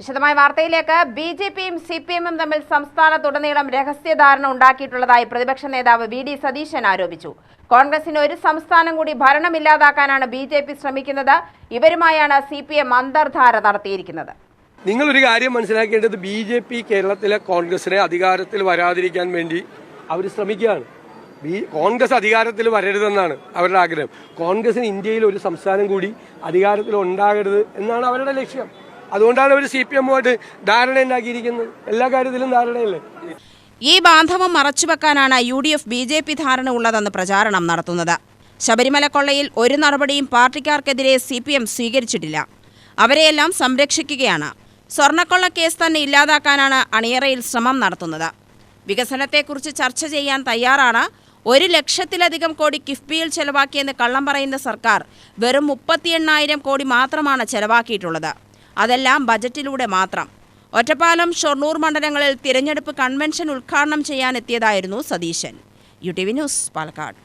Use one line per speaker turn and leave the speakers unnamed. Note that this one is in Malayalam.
വിശദമായ വാർത്തയിലേക്ക്. ബി.ജെ.പിയും സി.പി.എമ്മും തമ്മിൽ സംസ്ഥാനത്തുടനീളം രഹസ്യധാരണ ഉണ്ടാക്കിയിട്ടുള്ളതായി പ്രതിപക്ഷ നേതാവ് വി.ഡി. സതീശൻ ആരോപിച്ചു. കോൺഗ്രസിന് ഒരു സംസ്ഥാനം കൂടി ഭരണമില്ലാതാക്കാനാണ് ബി.ജെ.പി ശ്രമിക്കുന്നത്. ഇവരുമായാണ് സി.പി.എം അന്തർധാര നടത്തിയിരിക്കുന്നത്.
നിങ്ങളൊരു കാര്യം മനസ്സിലാക്കേണ്ടത്, ബി.ജെ.പി കേരളത്തിലെ കോൺഗ്രസിനെ അധികാരത്തിൽ വരാതിരിക്കാൻ വേണ്ടി അവർ ശ്രമിക്കുകയാണ്. കോൺഗ്രസ് അധികാരത്തിൽ വരരുതെന്നാണ് അവരുടെ ആഗ്രഹം. കോൺഗ്രസിന് ഇന്ത്യയിൽ ഒരു സംസ്ഥാനം കൂടി അധികാരത്തിൽ ഉണ്ടാകരുത് എന്നാണ് അവരുടെ ലക്ഷ്യം. അതുകൊണ്ടാണ് അവർ സി.പി.എമ്മുമായിട്ട് ധാരണ ഉണ്ടാക്കിയിരിക്കുന്നത്. എല്ലാ കാര്യത്തിലും ധാരണയല്ലേ.
ഈ ബാന്ധവം മറച്ചുവെക്കാനാണ് UDF ബി.ജെ.പി ധാരണ ഉള്ളതെന്ന് പ്രചാരണം നടത്തുന്നത്. ശബരിമല കൊള്ളയിൽ ഒരു നടപടിയും പാർട്ടിക്കാർക്കെതിരെ CPM സ്വീകരിച്ചിട്ടില്ല. അവരെയെല്ലാം സംരക്ഷിക്കുകയാണ്. സ്വർണ്ണക്കൊള്ള കേസ് തന്നെ ഇല്ലാതാക്കാനാണ് അണിയറയിൽ ശ്രമം നടത്തുന്നത്. വികസനത്തെക്കുറിച്ച് ചർച്ച ചെയ്യാൻ തയ്യാറാണ്. 1 ലക്ഷത്തിലധികം കോടി കിഫ്ബിയിൽ ചെലവാക്കിയെന്ന് കള്ളം പറയുന്ന സർക്കാർ വെറും 38,000 കോടി മാത്രമാണ് ചെലവാക്കിയിട്ടുള്ളത്. അതെല്ലാം ബജറ്റിലൂടെ മാത്രം. ഒറ്റപ്പാലം, ഷൊർണൂർ മണ്ഡലങ്ങളിൽ തിരഞ്ഞെടുപ്പ് കൺവെൻഷൻ ഉദ്ഘാടനം ചെയ്യാനെത്തിയതായിരുന്നു സതീശൻ. UTV news, Palakkad.